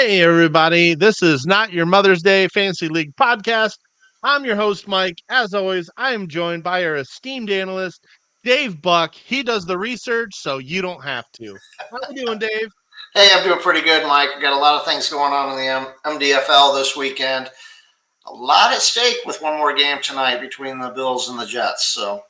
Hey, everybody. This is not your Mother's Day Fantasy League podcast. I'm your host, Mike. As always, I am joined by our esteemed analyst, Dave Buck. He does the research, so you don't have to. How we doing, Dave? Hey, I'm doing pretty good, Mike. We've got a lot of things going on in the MDFL this weekend. A lot at stake with one more game tonight between the Bills and the Jets. So,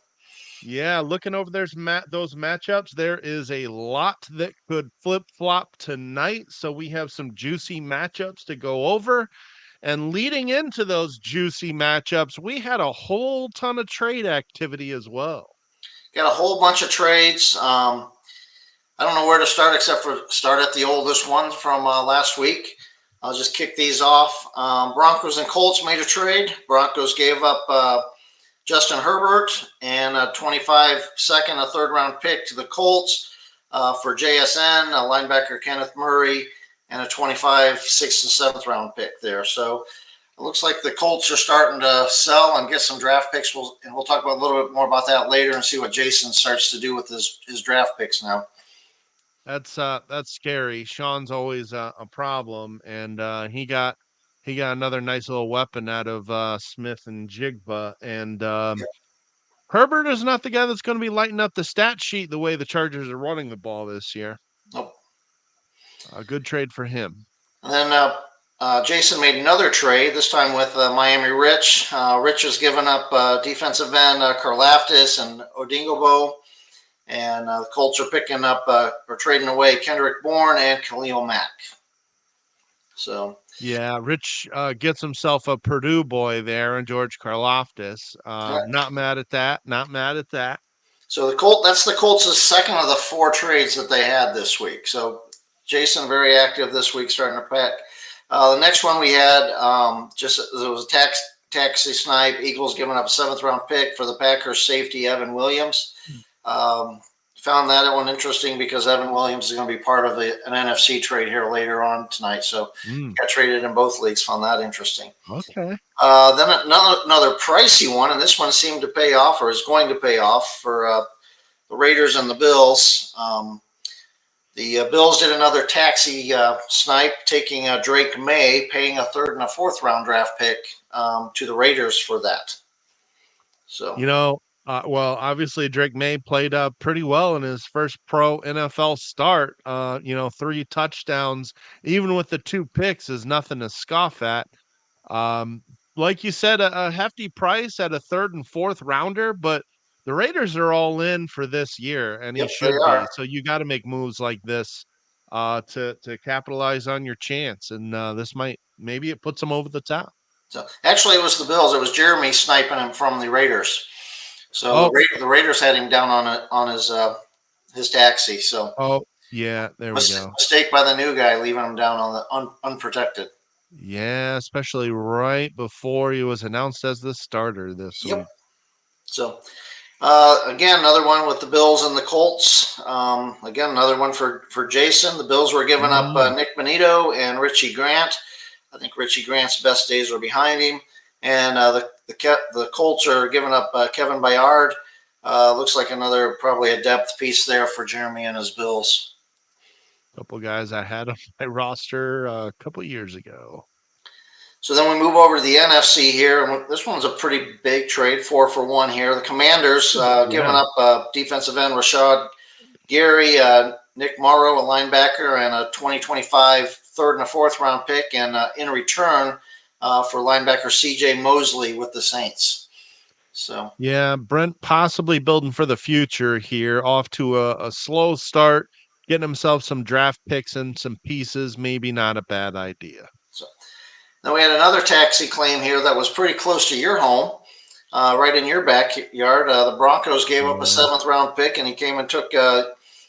Yeah, looking over those matchups, there is a lot that could flip-flop tonight. So we have some juicy matchups to go over. And leading into those juicy matchups, we had a whole ton of trade activity as well. got a whole bunch of trades. I don't know where to start except for start at the oldest one from last week. I'll just kick these off. Broncos and Colts made a trade. Broncos gave up Justin Herbert and a 25 second, a third round pick to the Colts for JSN, a linebacker Kenneth Murray, and a 25 sixth and seventh round pick there. So it looks like the Colts are starting to sell and get some draft picks. We'll talk about a little bit more about that later and see what Jason starts to do with his draft picks now. That's scary. Sean's always a problem, and he got another nice little weapon out of Smith and Jigba. And Herbert is not the guy that's going to be lighting up the stat sheet the way the Chargers are running the ball this year. Nope. A good trade for him. And then Jason made another trade, this time with Miami Rich. Rich has given up defensive end Karlaftis and Odingobo. And the Colts are picking up or trading away Kendrick Bourne and Khalil Mack. So yeah, Rich gets himself a Purdue boy there, and George Karlaftis. Not mad at that. Not mad at that. So that's the Colts' second of the four trades that they had this week. So Jason very active this week, starting to pack. The next one we had it was a taxi snipe. Eagles giving up a seventh round pick for the Packers safety Evan Williams. Found that one interesting because Evan Williams is going to be part of an NFC trade here later on tonight. So got traded in both leagues. Found that interesting. Okay. Then another pricey one, and this one seemed to pay off or is going to pay off for the Raiders and the Bills. The Bills did another taxi snipe, taking Drake May, paying a third and a fourth round draft pick to the Raiders for that. So well, obviously Drake May played pretty well in his first pro NFL start. 3 touchdowns, even with the 2 picks, is nothing to scoff at. Like you said, a hefty price at a third and fourth rounder, but the Raiders are all in for this year, and he should be. So you got to make moves like this to capitalize on your chance, and maybe it puts them over the top. So actually, it was the Bills. It was Jeremy sniping him from the Raiders. So the Raiders had him down on his taxi. So yeah, there we go. Mistake by the new guy, leaving him down on the unprotected. Yeah, especially right before he was announced as the starter this week. So again, another one with the Bills and the Colts. Again, another one for Jason. The Bills were giving up Nick Bonito and Richie Grant. I think Richie Grant's best days are behind him. And the Colts are giving up Kevin Byard. Looks like another probably a depth piece there for Jeremy and his Bills. A couple guys I had on my roster a couple years ago. So then we move over to the NFC here. This one's a pretty big trade, 4-for-1 here. The Commanders giving up defensive end Rashad Gary, Nick Morrow, a linebacker, and a 2025 third and a fourth round pick, and in return for linebacker C.J. Mosley with the Saints. So yeah, Brent possibly building for the future here, off to a slow start, getting himself some draft picks and some pieces, maybe not a bad idea. So then we had another taxi claim here that was pretty close to your home, right in your backyard. The Broncos gave up a seventh round pick, and he came and took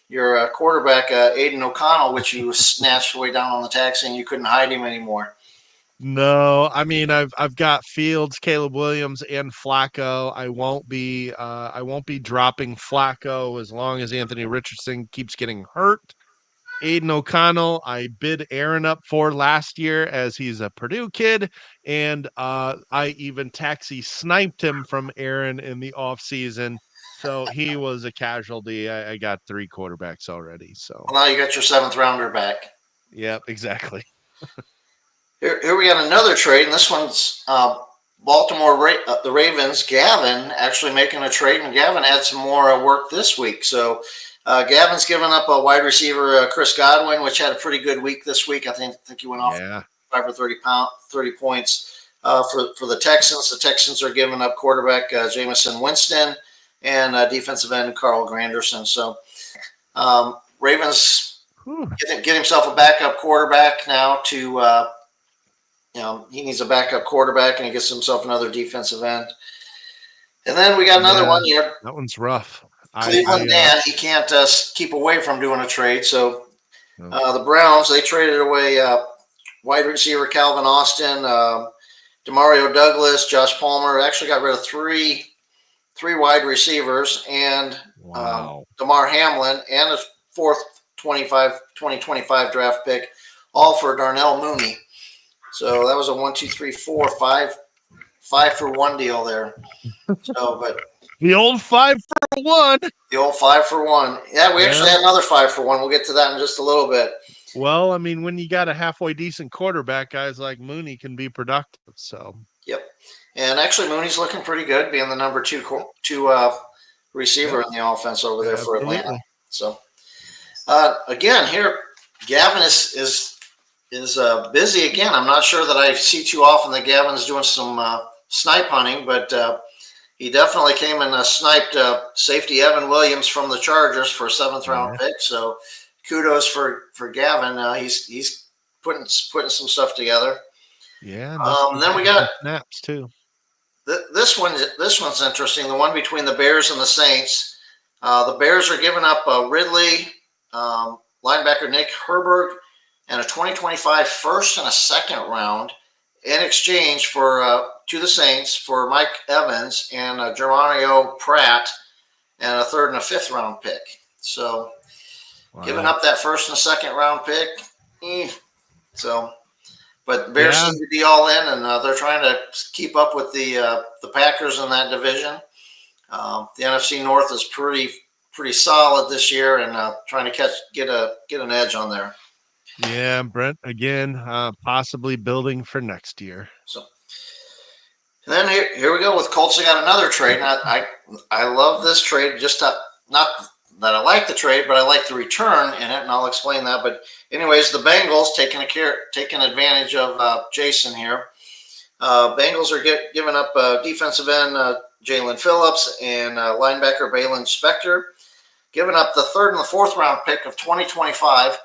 your quarterback, Aiden O'Connell, which you snatched way down on the taxi, and you couldn't hide him anymore. No, I mean I've got Fields, Caleb Williams, and Flacco. I won't be dropping Flacco as long as Anthony Richardson keeps getting hurt. Aiden O'Connell, I bid Aaron up for last year as he's a Purdue kid, and I even taxi sniped him from Aaron in the offseason. So he was a casualty. I got 3 quarterbacks already. So well, now you got your seventh rounder back. Yep, exactly. Here we got another trade, and this one's the Ravens. Gavin actually making a trade, and Gavin had some more work this week. So Gavin's given up a wide receiver, Chris Godwin, which had a pretty good week this week. I think he went off Yeah. 30 points for the Texans. The Texans are giving up quarterback Jameson Winston and defensive end Carl Granderson. So Ravens Whew. get himself a backup quarterback now to he needs a backup quarterback, and he gets himself another defensive end. And then we got another Yeah, one here. that one's rough. Cleveland Dan, he can't keep away from doing a trade. So No. the Browns, they traded away wide receiver Calvin Austin, Demario Douglas, Josh Palmer. Actually got rid of three wide receivers, and Wow. Damar Hamlin, and a fourth 2025 draft pick, all for Darnell Mooney. So that was a 1, 2, 3, 4, 5 for one deal there. So, but The old 5-for-1. the old 5 for 1. Yeah, we actually had another 5 for 1. We'll get to that in just a little bit. Well, I mean, when you got a halfway decent quarterback, guys like Mooney can be productive. So, yep. And actually, Mooney's looking pretty good, being the number two receiver in the offense over there for Atlanta. So, again, here Gavin is busy again. I'm not sure that I see too often that Gavin's doing some snipe hunting, but he definitely came and sniped safety Evan Williams from the Chargers for a 7th-round pick. So kudos for Gavin. He's putting some stuff together. Yeah. Then we got snaps too. This one's interesting. The one between the Bears and the Saints. The Bears are giving up Ridley, linebacker Nick Herbert, and a 2025 first and a second round in exchange for to the Saints for Mike Evans and Geronimo Pratt and a 3rd and a 5th round pick. So giving up that first and second round pick. So, but the Bears seem to be all in, and they're trying to keep up with the Packers in that division. The NFC North is pretty solid this year, and trying to get an edge on there. Yeah, Brent, again, possibly building for next year. So, and then here we go with Colts. They got another trade. And I love this trade. Just not that I like the trade, but I like the return in it, and I'll explain that. But anyways, the Bengals taking advantage of Jason here. Bengals are giving up defensive end Jalen Phillips and linebacker Balin Spector, giving up the 3rd and the 4th round pick of 2025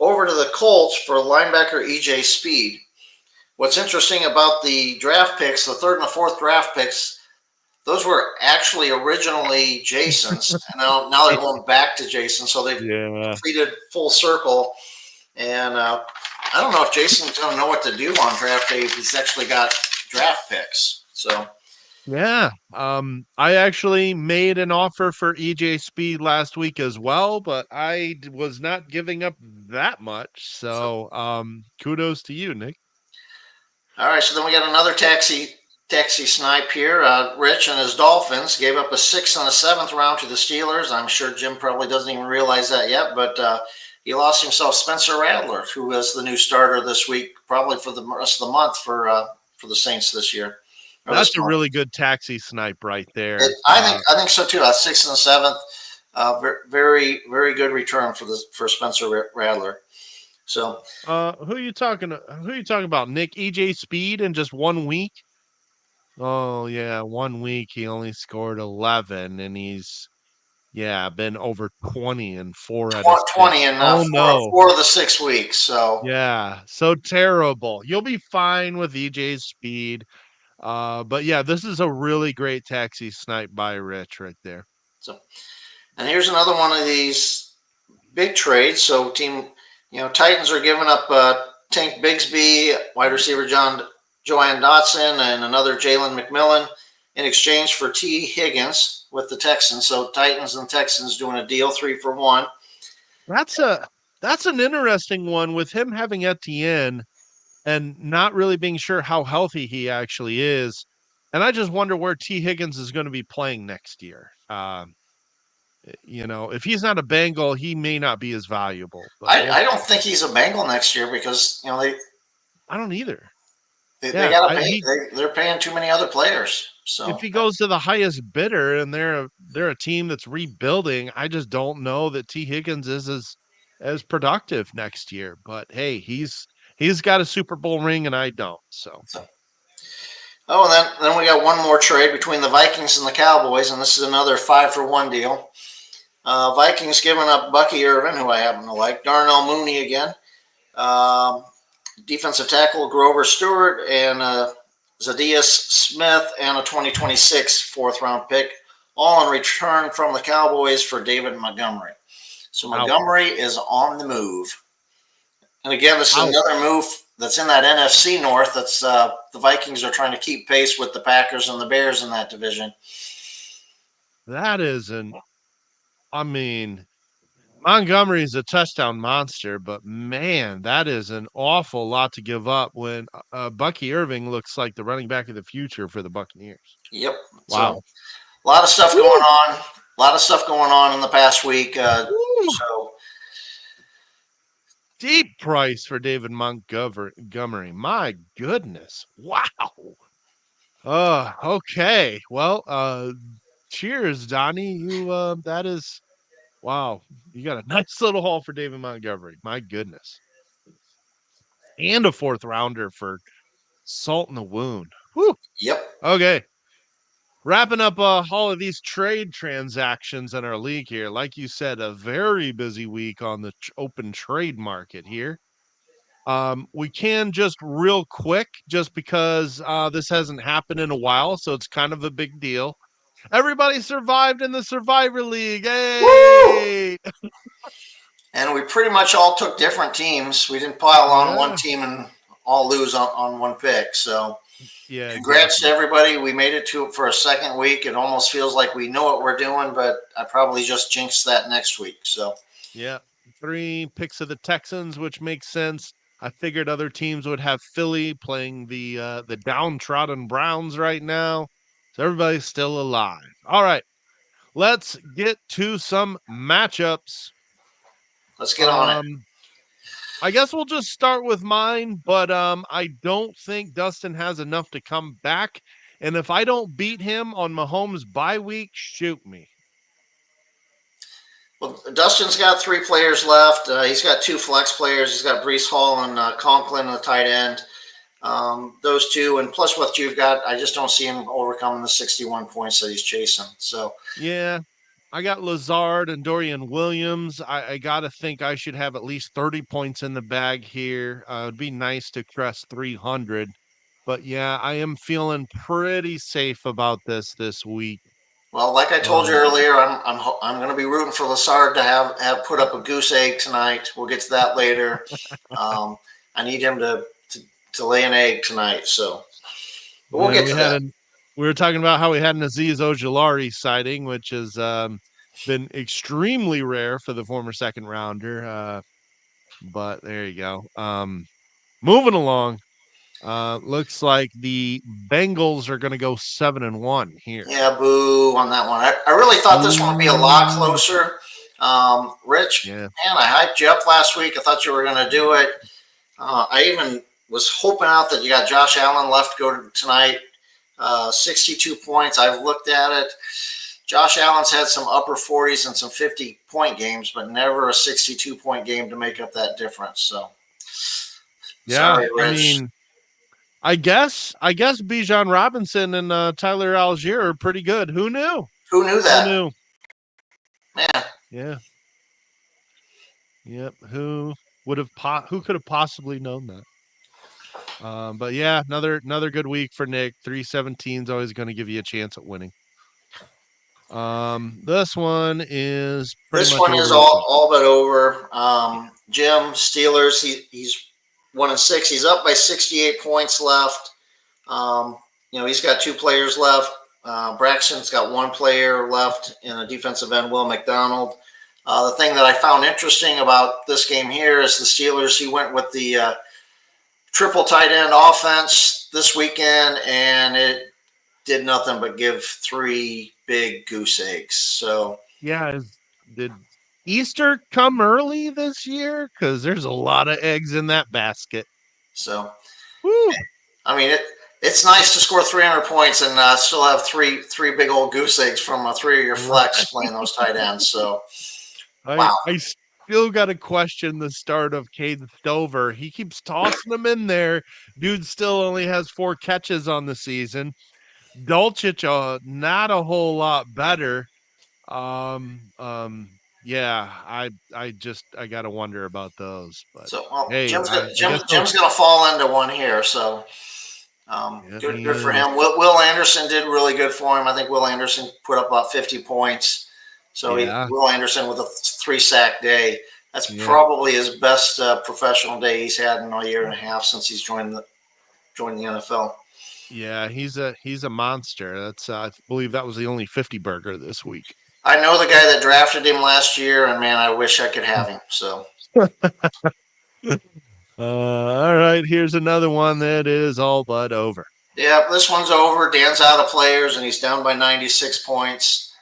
over to the Colts for linebacker EJ Speed. What's interesting about the draft picks, the 3rd and the 4th draft picks, those were actually originally Jason's. And now they're going back to Jason, so they've completed full circle. And I don't know if Jason's going to know what to do on draft day if he's actually got draft picks. So, yeah, I actually made an offer for EJ Speed last week as well, but I was not giving up that much. So, kudos to you, Nick. All right, so then we got another taxi snipe here. Rich and his Dolphins gave up a 6th and a 7th round to the Steelers. I'm sure Jim probably doesn't even realize that yet, but he lost himself Spencer Rattler, who is the new starter this week, probably for the rest of the month for the Saints this year. That's a really good taxi snipe right there. I think so too. 6th and 7th, very very good return for Spencer Rattler. So, who are you talking about, Nick? EJ Speed in just 1 week? Oh yeah, 1 week he only scored 11, and he's been over 20 in 4 out of 20 in 4 of the 6 weeks. So yeah, so terrible. You'll be fine with EJ's Speed. But yeah, this is a really great taxi snipe by Rich right there. So, and here's another one of these big trades. So Titans are giving up Tank Bigsby, wide receiver Joanne Dotson, and another Jalen McMillan in exchange for T. Higgins with the Texans. So Titans and Texans doing a deal 3 for 1. That's an interesting one with him having Etienne and not really being sure how healthy he actually is. And I just wonder where T. Higgins is going to be playing next year. If he's not a Bengal, he may not be as valuable, but we'll I don't see. think he's a Bengal next year because I don't either. they Yeah, got to I pay. he They're paying too many other players. if So he goes to the highest bidder and they're a team that's rebuilding, I just don't know that T. Higgins is as productive next year. But hey, he's got a Super Bowl ring and I don't. So so oh, and then we got one more trade between the Vikings and the Cowboys, and this is another 5-for-1 deal. Vikings giving up Bucky Irvin, who I happen to like, Darnell Mooney again, um, defensive tackle Grover Stewart, and Zadias Smith, and a 2026 fourth-round pick, all in return from the Cowboys for David Montgomery. So out, Montgomery is on the move. And again, this is out. another move that's in that NFC North. That's the Vikings are trying to keep pace with the Packers and the Bears in that division. That is an I mean, Montgomery's a touchdown monster, but man, that is an awful lot to give up when Bucky Irving looks like the running back of the future for the Buccaneers. Yep. So Wow. a lot of stuff going Woo! on. A lot of stuff going on in the past week. Woo! So Deep price for David Montgomery. My goodness. Wow. Okay. Well, cheers, Donnie. That is wow. You got a nice little haul for David Montgomery. My goodness. And a fourth rounder for salt in the wound. Whew. yep. Okay. Wrapping up all of these trade transactions in our league here. Like you said, a very busy week on the open trade market here. We can just real quick, just because this hasn't happened in a while, so it's kind of a big deal. Everybody survived in the Survivor League. Woo! Hey! And we pretty much all took different teams. We didn't pile on one Yeah. team and all lose on one pick. So Yeah, congrats to exactly. everybody. We made it to for a second week. It almost feels like we know what we're doing, but I probably just jinxed that next week. So Yeah. 3 picks of the Texans, which makes sense. I figured other teams would have Philly playing the downtrodden Browns right now. So everybody's still alive. All right. Let's get to some matchups. let's get on it. Um I guess we'll just start with mine, but I don't think Dustin has enough to come back. And if I don't beat him on Mahomes bye week, shoot me. Well, Dustin's got 3 players left. He's got 2 flex players. He's got Brees Hall and Conklin, the tight end. Those two, and plus what you've got, I just don't see him overcoming the 61 points that he's chasing. So, Yeah, I got Lazard and Dorian Williams. I got to think I should have at least 30 points in the bag here. It'd be nice to crest 300. But yeah, I am feeling pretty safe about this week. well, like I told you Um, earlier, I'm going to be rooting for Lassard to have put up a goose egg tonight. We'll get to that later. Um, I need him to lay an egg tonight. So, but we'll yeah, get to that. we were talking about how we had an Aziz Ojolari sighting, which has been extremely rare for the former second rounder. But there you go. Moving along. Looks like the Bengals are going to go 7-1 here. Yeah, boo on that one. I really thought this one would be a lot Ooh. closer. Rich, Yeah. man, I hyped you up last week. I thought you were going to do it. I even was hoping out that you got Josh Allen left to go tonight. 62 points. I've looked at it. Josh Allen's had some upper 40s and some 50-point games, but never a 62-point game to make up that difference. So, Yeah. sorry, I Rich. mean, I guess Bijan Robinson and Tyler Algier are pretty good. Who knew? Who knew Who that? knew? Man, Yeah. Yep. Who could have possibly known that? But yeah, another good week for Nick. 317 is always going to give you a chance at winning. This one is pretty this much one is over as well. all but over. Jim Steelers. He's 1-6. He's up by 68 points left. He's got 2 players left. Braxton's got 1 player left in a defensive end, Will McDonald. The thing that I found interesting about this game here is the Steelers. He went with the triple tight end offense this weekend, and it did nothing but give 3 big goose eggs. So Yeah, did Easter come early this year? Because there's a lot of eggs in that basket. So Woo! I mean, it's nice to score 300 points and still have three big old goose eggs from three of your flex Right. playing those tight ends. So I wow. I still got to question the start of Caden Stover. He keeps tossing them in there. Dude still only has 4 catches on the season. Dolchich, not a whole lot better. Yeah, I gotta wonder about those. But So well, hey, I guess those. Jim's going to fall into one here. So Yeah, he good for is. him. Will Anderson did really good for him. I think Will Anderson put up about 50 points. So Yeah, Will Anderson with a 3 sack day. That's yeah, probably his best professional day he's had in a year and a half since he's joined the NFL. yeah. He's a monster. That's I believe that was the only 50 burger this week. I know the guy that drafted him last year, and man, I wish I could have him. So All right, here's another one that is all but over. yeah, this one's over. Dan's out of players, and he's down by 96 points.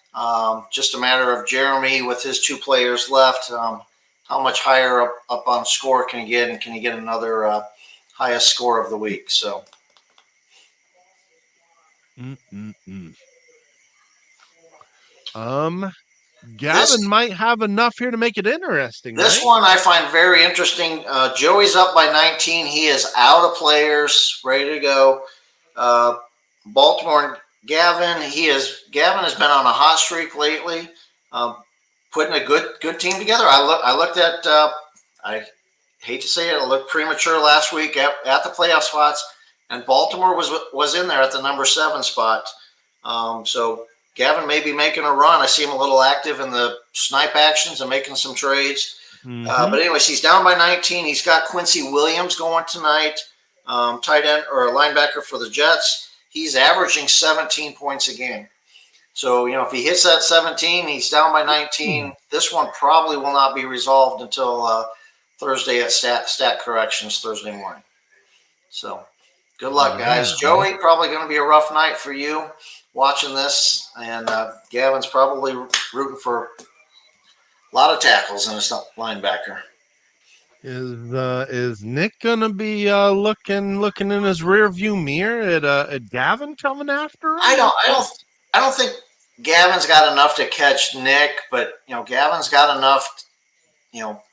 Just a matter of Jeremy with his 2 players left. How much higher up on score can he get, and can he get another highest score of the week? So Mm-mm-mm. Um, Gavin this might have enough here to make it interesting, this right? one I find very interesting. Joey's up by 19. He is out of players, ready to go. Uh, Baltimore, Gavin. Gavin has been on a hot streak lately, um, putting a good team together. I looked at. I hate to say it. I looked premature last week at the playoff spots, and Baltimore was in there at the number 7 spot. So Gavin may be making a run. I see him a little active in the snipe actions and making some trades. Mm-hmm. But anyways, he's down by 19. He's got Quincy Williams going tonight, tight end or a linebacker for the Jets. He's averaging 17 points a game. So, if he hits that 17, he's down by 19. This one probably will not be resolved until Thursday at stat corrections Thursday morning. So, good luck, Yeah. guys. Joey, probably going to be a rough night for you watching this. And Gavin's probably rooting for a lot of tackles in his linebacker. Is Nick gonna be looking in his rear view mirror at Gavin coming after him? I don't, I don't, I don't think Gavin's got enough to catch Nick, but Gavin's got enough,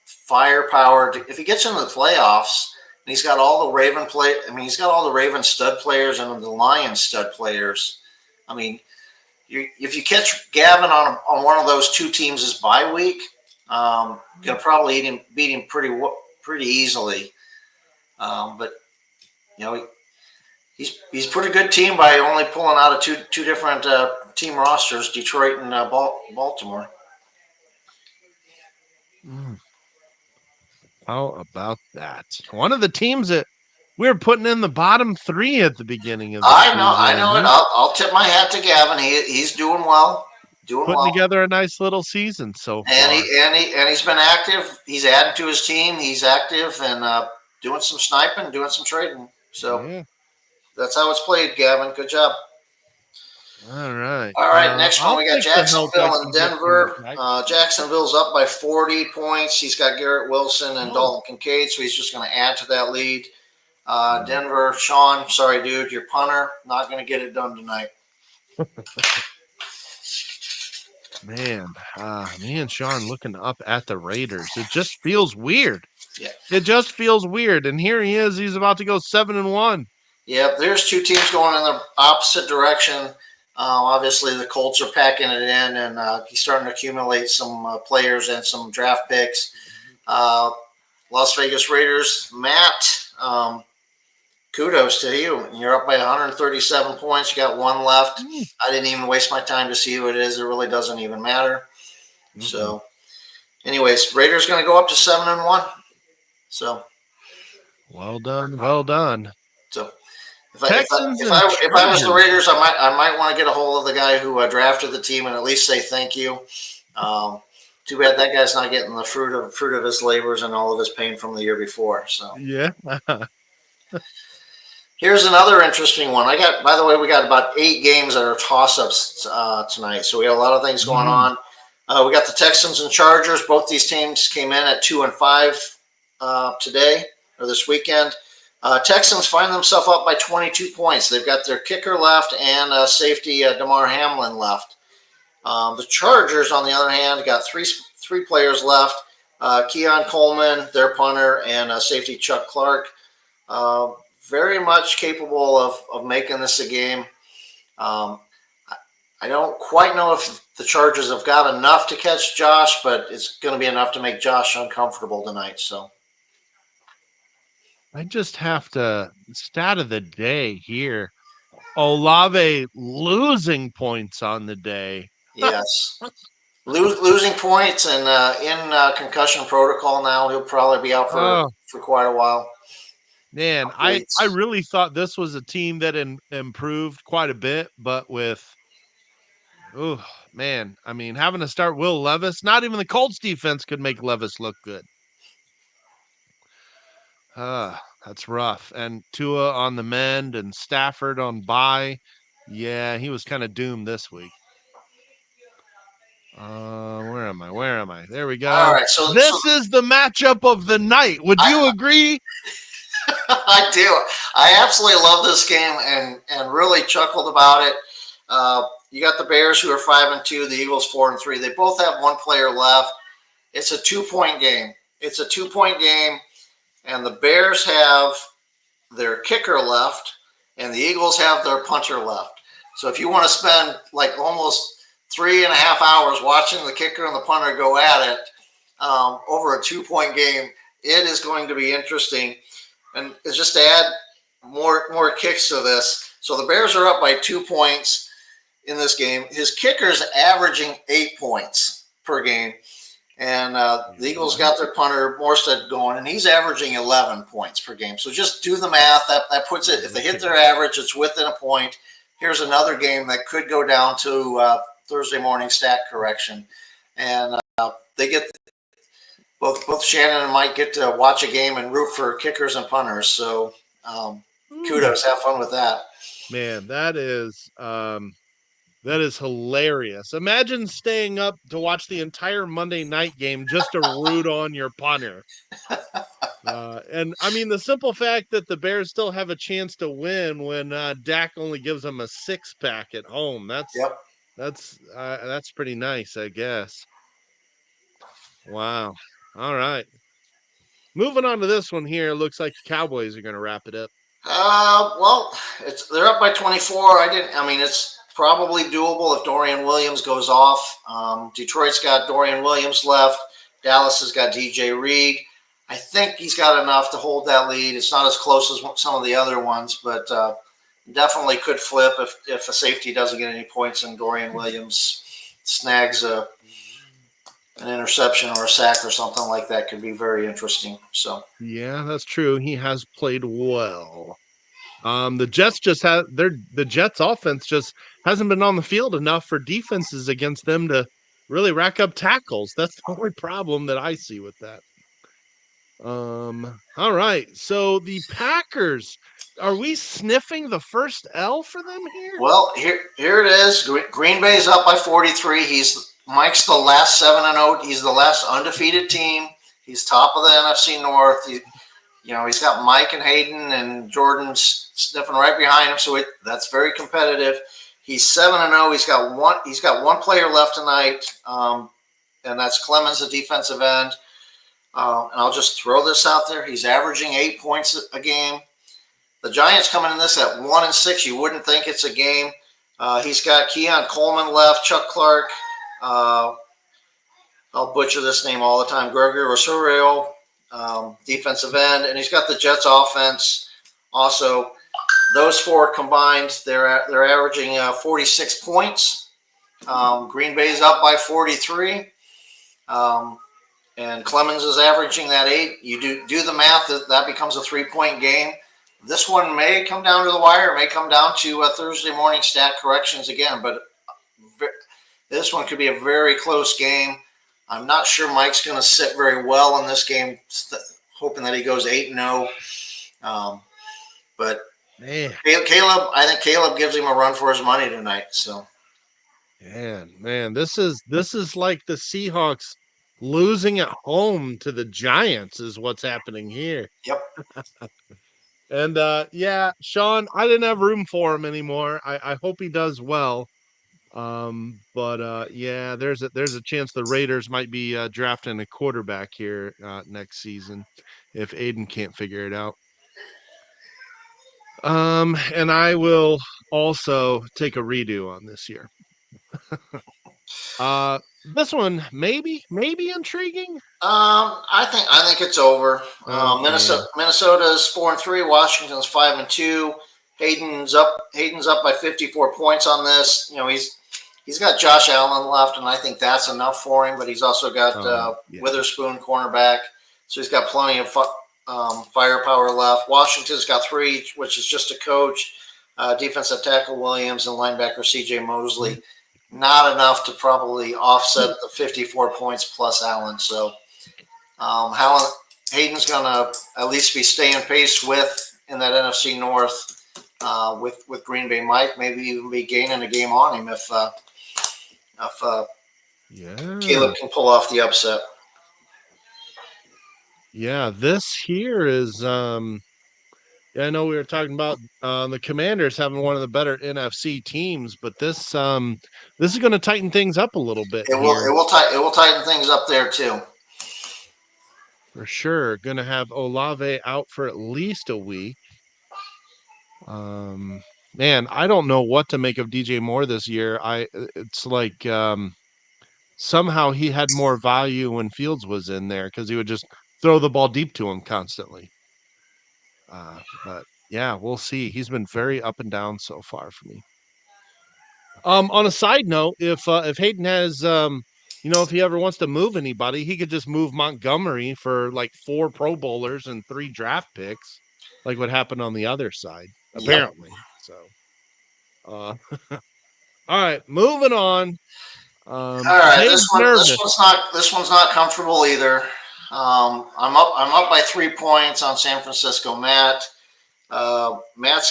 firepower. If he gets into the playoffs, and he's got all the he's got all the Raven stud players and the Lions stud players. I mean, if you catch Gavin on one of those 2 teams' bye week, gonna probably beat him pretty easily. But you know, he's put a good team by only pulling out of two different team rosters, Detroit and Baltimore. Mm, how about that? One of the teams that we were putting in the bottom 3 at the beginning of the I season. know it. I'll tip my hat to Gavin. He's doing well, doing Putting well. together a nice little season so And far. he's been active. He's adding to his team. He's active and doing some sniping, doing some trading. So Yeah. that's how it's played, Gavin. Good job. All right. All right, next one I'll we got take the help I Jacksonville and can get from the Denver. tech. Jacksonville's up by 40 points. He's got Garrett Wilson and Oh. Dalton Kincaid, so he's just going to add to that lead. Mm. Denver, Sean, sorry, dude, your punter, not going to get it done tonight. Man, me and Sean looking up at the Raiders. It just feels weird. Yeah. It just feels weird. And here he is. He's about to go 7-1. Yep, there's 2 teams going in the opposite direction. Obviously, the Colts are packing it in, and he's starting to accumulate some players and some draft picks. Las Vegas Raiders, Matt, kudos to you. You're up by 137 points. You got 1 left. I didn't even waste my time to see who it is. It really doesn't even matter. So, anyways, Raiders going to go up to 7-1. So, well done, well done. So, Texans and if I was the Chargers. Raiders, I might want to get a hold of the guy who drafted the team and at least say thank you. Too bad that guy's not getting the fruit of his labors and all of his pain from the year before. So Yeah. here's another interesting one. By the way, we got about 8 games that are toss-ups tonight, so we got a lot of things going on. We got the Texans and Chargers. Both these teams came in at 2-5 today or this weekend. Texans find themselves up by 22 points. They've got their kicker left and safety Damar Hamlin left. The Chargers, on the other hand, got three players left. Keon Coleman, their punter, and safety Chuck Clark. Very much capable of making this a game. I don't quite know if the Chargers have got enough to catch Josh, but it's going to be enough to make Josh uncomfortable tonight. So I just have to stat of the day here. Olave losing points on the day. yes, losing points and in concussion protocol now. He'll probably be out Oh for quite a while. man, I Weeks. really thought this was a team that improved quite a bit, but with oh man, I mean, having to start Will Levis, not even the Colts defense could make Levis look good. That's rough. And Tua on the mend and Stafford on bye. Yeah, he was kind of doomed this week. Where am I? Where am I? There we All go. right, so This is the matchup of the night. Would I, you agree? I do. I absolutely love this game and really chuckled about it. You got the Bears who are 5-2, the Eagles 4-3. They both have one player left. It's a 2-point game. It's a 2-point game, and the Bears have their kicker left, and the Eagles have their punter left. So if you want to spend like almost 3.5 hours watching the kicker and the punter go at it over a 2-point game, it is going to be interesting. And it's just to add more kicks to this. So the Bears are up by 2 points in this game. His kicker's averaging 8 points per game. And the Eagles got their punter Morstead going, and he's averaging 11 points per game. So just do the math. That puts it, if they hit their average, it's within a point. Here's another game that could go down to Thursday morning stat correction. And they get both Shannon and Mike get to watch a game and root for kickers and punters. So kudos. Have fun with that. Man, that is hilarious. Imagine staying up to watch the entire Monday night game just to root on your punter. And I mean, the simple fact that the Bears still have a chance to win when Dak only gives them a 6-pack at home. Yep. That's pretty nice, I guess. Wow. All right. Moving on to this one here. Looks like the Cowboys are going to wrap it up. Well, they're up by 24. I mean, it's probably doable if Dorian Williams goes off. Detroit's got Dorian Williams left. Dallas has got DJ Reed. I think he's got enough to hold that lead. It's not as close as some of the other ones, but definitely could flip if a safety doesn't get any points and Dorian Williams snags an interception or a sack or something like that. Could be very interesting. So yeah, that's true. He has played well. The Jets the Jets offense just hasn't been on the field enough for defenses against them to really rack up tackles. That's the only problem that I see with that. All right. So the Packers, are we sniffing the first L for them here? Well, here it is. Green Bay's up by 43. Mike's the last 7-0. He's the last undefeated team. He's top of the NFC North. He's got Mike and Hayden and Jordan sniffing right behind him. So that's very competitive. He's 7-0. He's got one player left tonight, and that's Clemens, the defensive end. And I'll just throw this out there. He's averaging 8 points a game. The Giants coming in this at 1-6. You wouldn't think it's a game. He's got Keon Coleman left, Chuck Clark. I'll butcher this name all the time. Gregory Rosario, defensive end, and he's got the Jets offense. Also, those four combined, they're averaging 46 points. Green Bay's up by 43. And Clemens is averaging that 8. You do the math, that becomes a 3-point game. This one may come down to the wire. It may come down to Thursday morning stat corrections again, but this one could be a very close game. I'm not sure Mike's going to sit very well in this game, hoping that he goes 8-0. But Man. I think Caleb gives him a run for his money tonight. So Man, this is like the Seahawks losing at home to the Giants is what's happening here. Yep. And yeah, Sean, I didn't have room for him anymore. I hope he does well. But yeah, there's a chance the Raiders might be drafting a quarterback here next season if Aiden can't figure it out. And I will also take a redo on this year. This one maybe intriguing. I think it's over. Yeah. Minnesota's 4-3. Washington's 5-2. Hayden's up by 54 points on this. He's got Josh Allen left, and I think that's enough for him. But he's also got Yeah. Witherspoon cornerback, so he's got plenty of firepower left. Washington's got three, which is just a coach, defensive tackle Williams, and linebacker C.J. Mosley. Not enough to probably offset the 54 points plus Allen. So how Hayden's going to at least be staying pace with in that NFC North with Green Bay Mike. Maybe even be gaining a game on him if Yeah. Caleb can pull off the upset. Yeah, this here is yeah, I know we were talking about the Commanders having one of the better NFC teams, but this is going to tighten things up a little bit here It will tighten things up there too. for sure. Going to have Olave out for at least a week. Um Man, I don't know what to make of DJ Moore this year. It's like somehow he had more value when Fields was in there cuz he would just throw the ball deep to him constantly. But yeah, we'll see. He's been very up and down so far for me. On a side note, if Hayden has if he ever wants to move anybody, he could just move Montgomery for like 4 Pro Bowlers and 3 draft picks, like what happened on the other side, Yep. apparently. So, uh, all right, moving on. All right, Hayden's nervous. this one's not comfortable either. I'm up by 3 points on San Francisco. Matt's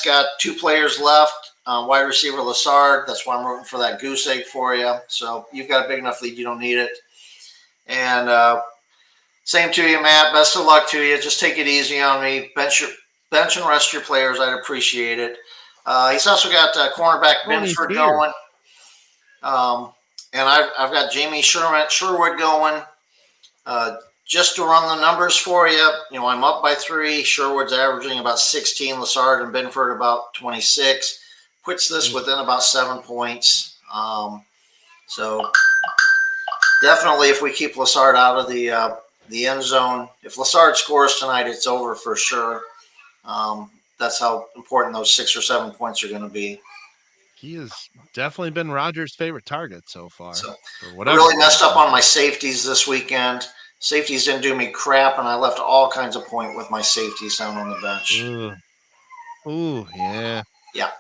got two players left. Wide receiver Lassard. That's why I'm rooting for that goose egg for you. So you've got a big enough lead. You don't need it. And same to you, Matt. Best of luck to you. Just take it easy on me. Bench and rest your players. I'd appreciate it. He's also got cornerback Oh, and he's Binford here. going. And I've got Jamie Sherwood going. Just to run the numbers for you, I'm up by 3. Sherwood's averaging about 16. Lassard and Binford about 26. Puts this within about 7 points. So definitely, if we keep Lassard out of the end zone, if Lassard scores tonight, it's over for sure. That's how important those 6 or 7 points are going to be. He has definitely been Rodgers' favorite target so far. So For I whatever really messed reason. up on my safeties this weekend. Safeties didn't do me crap, and I left all kinds of point with my safeties down on the bench. Ugh. Ooh, yeah. Yeah.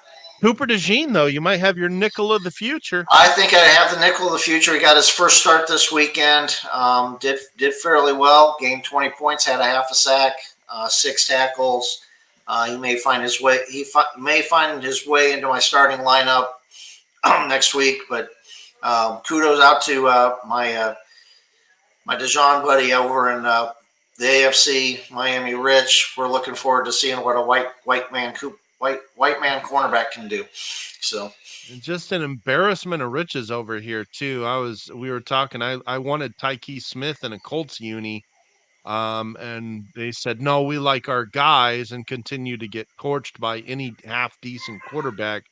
Cooper DeJean, though, you might have your nickel of the future. I think I have the nickel of the future. He got his first start this weekend. Did fairly well. Gained 20 points. Had a half a sack. 6 tackles. He may find his way. May find his way into my starting lineup next week. But kudos out to my Dijon buddy over in the AFC, Miami Rich. We're looking forward to seeing what a white man cornerback can do. So And just an embarrassment of riches over here too. We were talking. I wanted Tyke Smith in a Colts uni, and they said no, we like our guys, and continue to get torched by any half decent quarterback.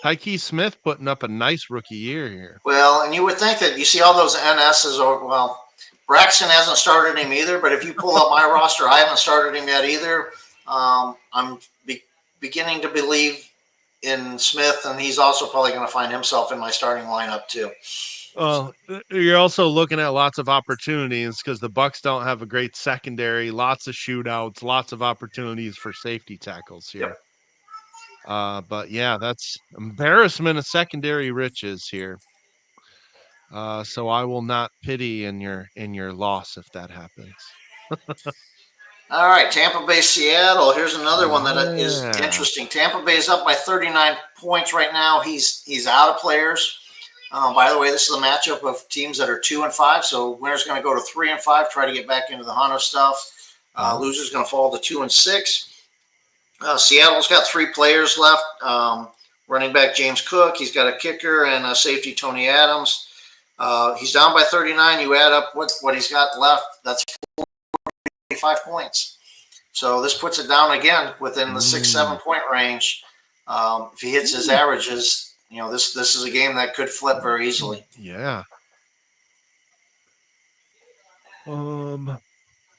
Tyke Smith putting up a nice rookie year here. well, and you would think that you see all those NSs. Or well, Braxton hasn't started him either. But if you pull up my roster, I haven't started him yet either. I'm beginning to believe in Smith, and he's also probably going to find himself in my starting lineup too. Well, you're also looking at lots of opportunities because the Bucks don't have a great secondary. Lots of shootouts, lots of opportunities for safety tackles here. Yep. But yeah, that's embarrassment of secondary riches here. So I will not pity in your loss if that happens. All right, Tampa Bay, Seattle. Here's another one that is Yeah. interesting. Tampa Bay is up by 39 points right now. He's out of players. By the way, this is a matchup of teams that are 2-5. So winner's going to go to 3-5, try to get back into the hunt of stuff. Loser's going to fall to 2-6. Seattle's got 3 players left. Running back James Cook. He's got a kicker and a safety Tony Adams. He's down by 39. You add up what he's got left. That's 45 points. So this puts it down again within the 6-7 point range. If he hits his averages, this is a game that could flip very easily. Yeah.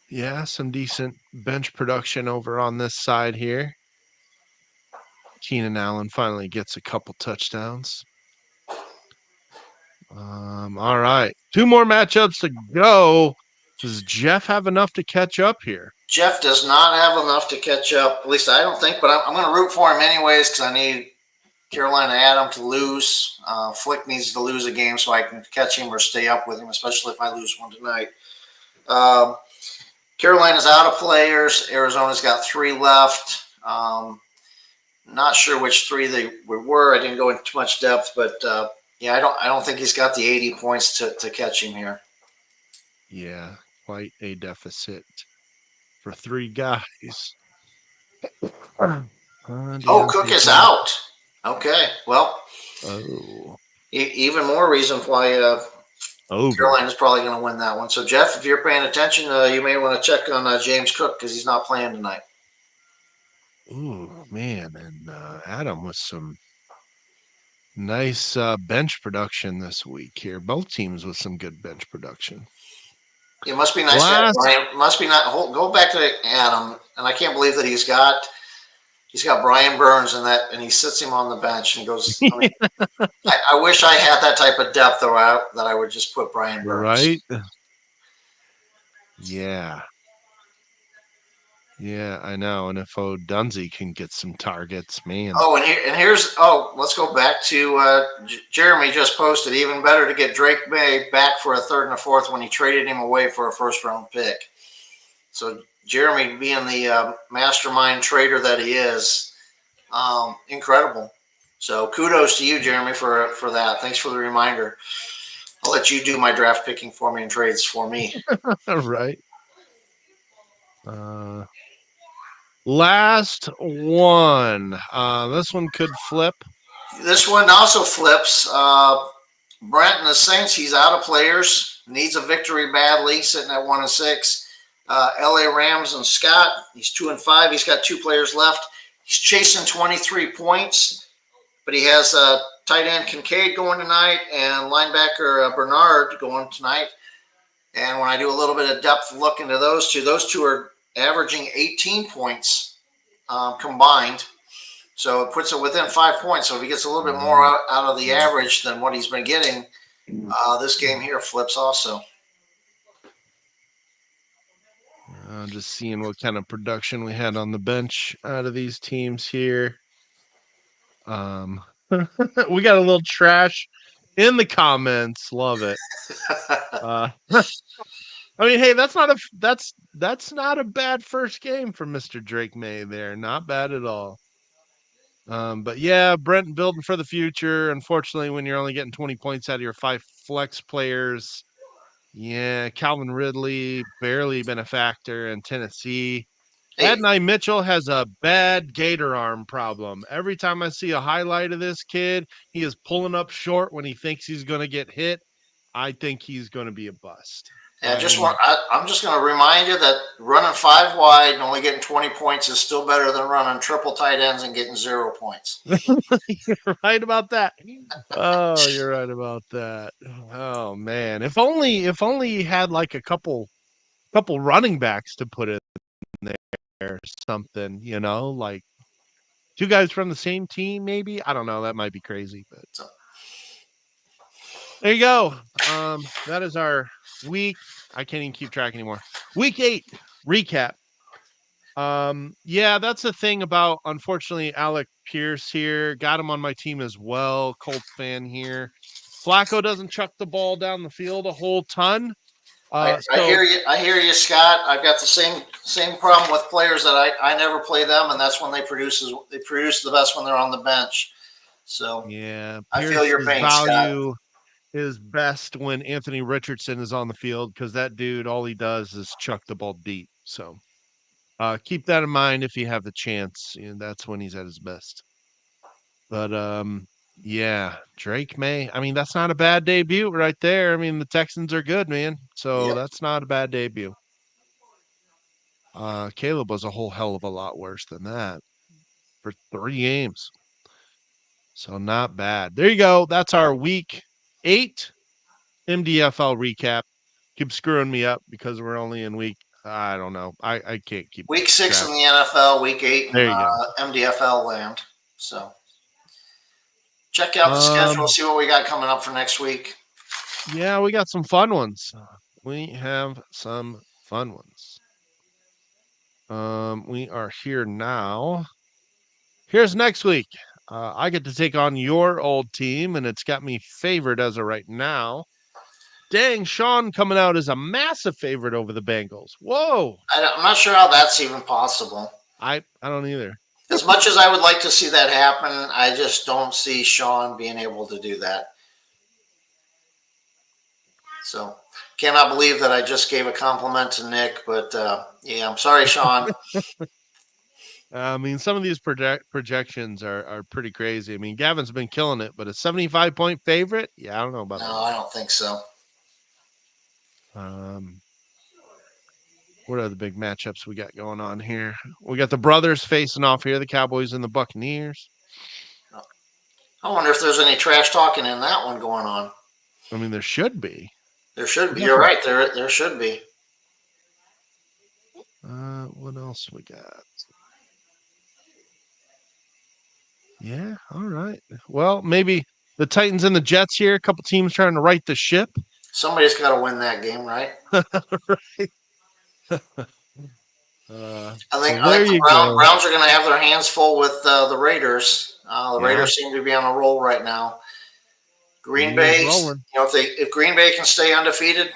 Yeah, some decent bench production over on this side here. Keenan Allen finally gets a couple touchdowns. All right. 2 more matchups to go. Does Jeff have enough to catch up here? Jeff does not have enough to catch up. At least I don't think, but I'm going to root for him anyways because I need Carolina Adam to lose. Flick needs to lose a game so I can catch him or stay up with him, especially if I lose one tonight. Carolina's out of players. Arizona's got 3 left. Not sure which 3 they were. I didn't go into too much depth, but yeah, I don't think he's got the 80 points to catch him here. Yeah, quite a deficit for 3 guys. Cook is out. Okay, well, even more reason why Carolina's probably going to win that one. So, Jeff, if you're paying attention, you may want to check on James Cook because he's not playing tonight. Ooh, man, and Adam with some nice bench production this week here. Both teams with some good bench production. It must be nice. Go back to Adam, and I can't believe that he's got Brian Burns in that, and he sits him on the bench and goes. I wish I had that type of depth, though, that I would just put Brian Burns. Right? Yeah. Yeah, I know. And if Dunsey can get some targets, man. Let's go back to Jeremy just posted. Even better to get Drake May back for a 3rd and a 4th when he traded him away for a 1st-round pick. So Jeremy, being the mastermind trader that he is, incredible. So kudos to you, Jeremy, for that. Thanks for the reminder. I'll let you do my draft picking for me and trades for me. Right. Last one. This one could flip. This one also flips. Brent and the Saints, he's out of players. Needs a victory badly, sitting at 1-6. LA Rams and Scott, he's 2-5. He's got 2 players left. He's chasing 23 points, but he has tight end Kincaid going tonight and linebacker Bernard going tonight. And when I do a little bit of depth look into those two are averaging 18 points combined. So it puts it within 5 points. So if he gets a little bit more out of the average than what he's been getting, this game here flips also. Just seeing what kind of production we had on the bench out of these teams here. We got a little trash in the comments. Love it. I mean, hey, that's not a bad first game for Mr. Drake May there. Not bad at all. But yeah, Brent building for the future. Unfortunately, when you're only getting 20 points out of your 5 flex players, yeah, Calvin Ridley barely been a factor in Tennessee. Adonai Mitchell has a bad gator arm problem. Every time I see a highlight of this kid, he is pulling up short when he thinks he's going to get hit. I think he's going to be a bust. And I'm just going to remind you that running 5 wide and only getting 20 points is still better than running triple tight ends and getting 0 points. You're right about that. Oh, you're right about that. Oh man, if only he had like a couple running backs to put in there or something, like 2 guys from the same team, maybe. I don't know. That might be crazy, but there you go. That is our week. I can't even keep track anymore. Week 8 recap. Yeah, that's the thing about, unfortunately, Alec Pierce here. Got him on my team as well. Colts fan here. Flacco doesn't chuck the ball down the field a whole ton. I hear you, Scott. I've got the same problem with players that I never play them, and that's when they produce the best when they're on the bench. So yeah, I feel your pain, Scott. his best when Anthony Richardson is on the field because that dude, all he does is chuck the ball deep. So keep that in mind if you have the chance. And that's when he's at his best. But yeah, Drake May. I mean, that's not a bad debut right there. I mean, the Texans are good, man. So Yep. that's not a bad debut. Caleb was a whole hell of a lot worse than that for 3 games. So not bad. There you go. That's our week 8 MDFL recap. Keep screwing me up because we're only in week. I don't know. I can't keep Week 6 track. in the NFL, week 8 in There you go. MDFL land. So check out the schedule, Um, see what we got coming up for next week. yeah, we got some fun ones. We have some fun ones. We are here now. Here's next week. I get to take on your old team, and it's got me favored as of right now. Dang, Sean coming out as a massive favorite over the Bengals. Whoa. I'm not sure how that's even possible. I don't either. As much as I would like to see that happen, I just don't see Sean being able to do that. So, cannot believe that I just gave a compliment to Nick, but yeah, I'm sorry, Sean. I mean, some of these projections are pretty crazy. I mean, Gavin's been killing it, but a 75-point favorite? Yeah, I don't know about No, that. I don't think so. Um, what are the big matchups we got going on here? We got the brothers facing off here, the Cowboys and the Buccaneers. I wonder if there's any trash talking in that one going on. I mean, there should be. There should be. You're Definitely. right. There should be. What else we got? Yeah, all right. Well, maybe the Titans and the Jets here, a couple teams trying to right the ship. Somebody's got to win that game, right? Right. I So think there the you go. Browns are going to have their hands full with the Raiders. The Yeah, Raiders seem to be on a roll right now. Green he is Bay's, rolling. if Green Bay can stay undefeated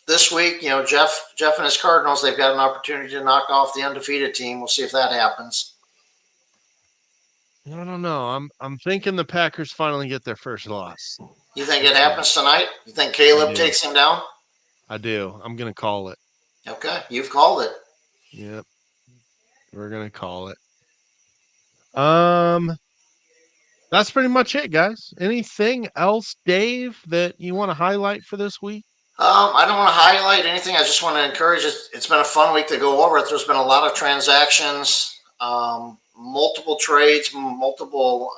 this week, Jeff and his Cardinals, they've got an opportunity to knock off the undefeated team. We'll see if that happens. I don't know. I'm thinking the Packers finally get their first loss. You think it happens tonight? You think Caleb do. takes him down? I do. I'm gonna call it. Okay, you've called it. Yep, we're gonna call it. Um, that's pretty much it, guys. Anything else, Dave, that you want to highlight for this week? I don't want to highlight anything. I just want to encourage it. It's been a fun week to go over it. There's been a lot of transactions, multiple trades, multiple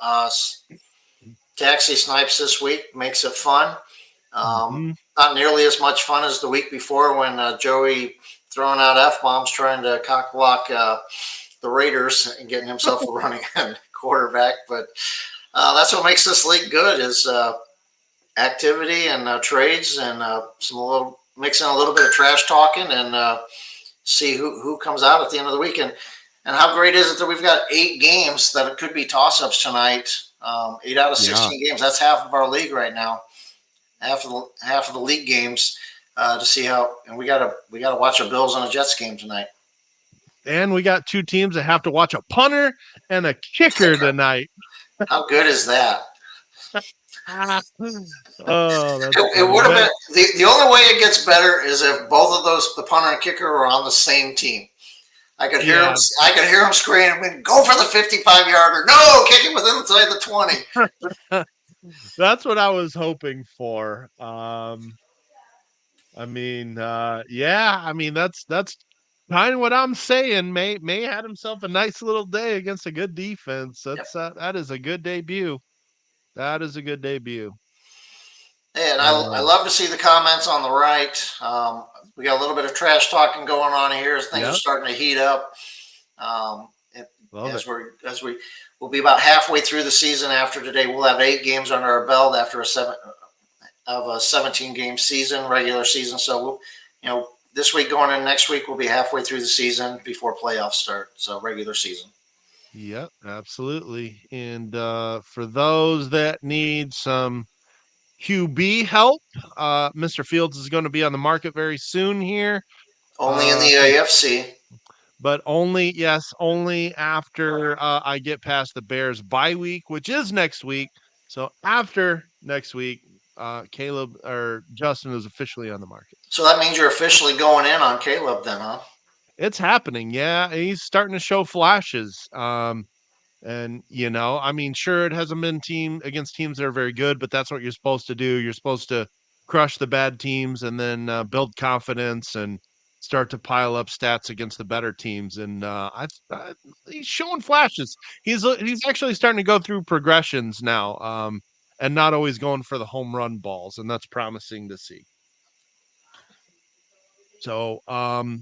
taxi snipes this week. Makes it fun. Mm-hmm. Not nearly as much fun as the week before when Joey throwing out F-bombs trying to cock block the Raiders and getting himself a running quarterback. But that's what makes this league good is activity and trades and some little mixing a little bit of trash talking and see who comes out at the end of the weekend. And how great is it that we've got 8 games that it could be toss-ups tonight? 8 out of 16 games. That's half of our league right now. Half of the league games to see how. And we gotta watch a Bills and a Jets game tonight. And we got 2 teams that have to watch a punter and a kicker tonight. How good is that? Oh, it would have been the only way it gets better is if both of those, the punter and kicker, are on the same team. I could hear him. I could hear him screaming, "Go for the 55-yarder! No, kick it within inside the 20." That's what I was hoping for. Yeah. I mean, that's kind of what I'm saying. May had himself a nice little day against a good defense. That's that is a good debut. That is a good debut. And I love to see the comments on the right. We got a little bit of trash talking going on here as things are starting to heat up. As we will be about halfway through the season after today. We'll have 8 games under our belt after a 17-game season, regular season. So this week going in next week, we'll be halfway through the season before playoffs start. So regular season. Yep, absolutely. And for those that need some QB help, Mr. Fields is going to be on the market very soon here. Only in the AFC. But only after I get past the Bears bye week, which is next week. So after next week, Caleb or Justin is officially on the market. So that means you're officially going in on Caleb then, huh? It's happening. Yeah, he's starting to show flashes. And I mean, sure, it hasn't been team against teams that are very good, but that's what you're supposed to do. You're supposed to crush the bad teams and then build confidence and start to pile up stats against the better teams. And he's showing flashes. He's actually starting to go through progressions now, and not always going for the home run balls, and that's promising to see. So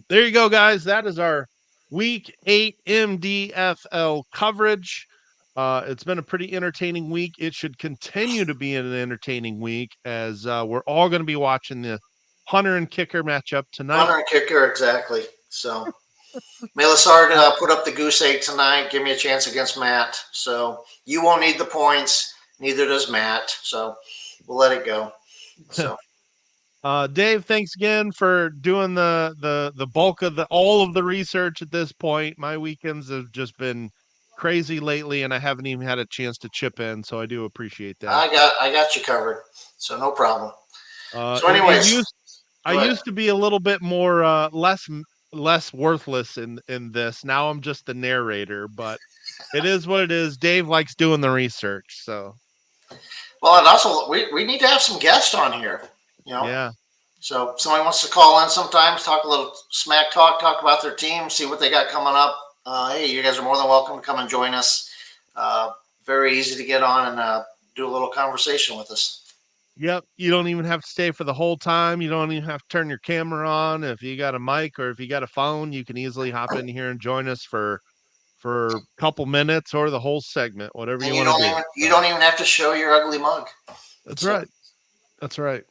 there you go, guys. That is our week 8 MDFL coverage. It's been a pretty entertaining week. It should continue to be an entertaining week as we're all going to be watching the Hunter and Kicker matchup tonight. Hunter and kicker, exactly. So Melisard put up the goose egg tonight. Give me a chance against Matt. So you won't need the points. Neither does Matt. So we'll let it go. So Dave, thanks again for doing the bulk of all of the research at this point. My weekends have just been crazy lately, and I haven't even had a chance to chip in, so I do appreciate that. I got you covered. So no problem. So It, it anyways, used I go ahead. used to be a little bit more less worthless in this. Now I'm just the narrator, but it is what it is. Dave likes doing the research, so Well, and also we need to have some guests on here. You know, yeah. so if somebody wants to call in sometimes, talk a little smack talk about their team, see what they got coming up. Hey, you guys are more than welcome to come and join us. Very easy to get on and do a little conversation with us. Yep, you don't even have to stay for the whole time. You don't even have to turn your camera on. If you got a mic or if you got a phone, you can easily hop in here and join us for a couple minutes or the whole segment, whatever And you want to do. you So don't even have to show your ugly mug. that's So right. That's right.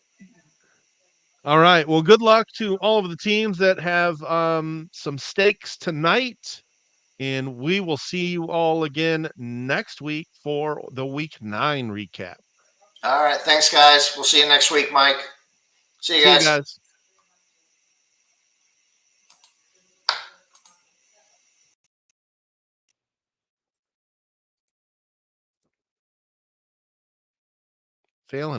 All right. Well, good luck to all of the teams that have some stakes tonight. And we will see you all again next week for the week 9 recap. all right, thanks guys. We'll see you next week, Mike. See you See you guys. guys. Failing.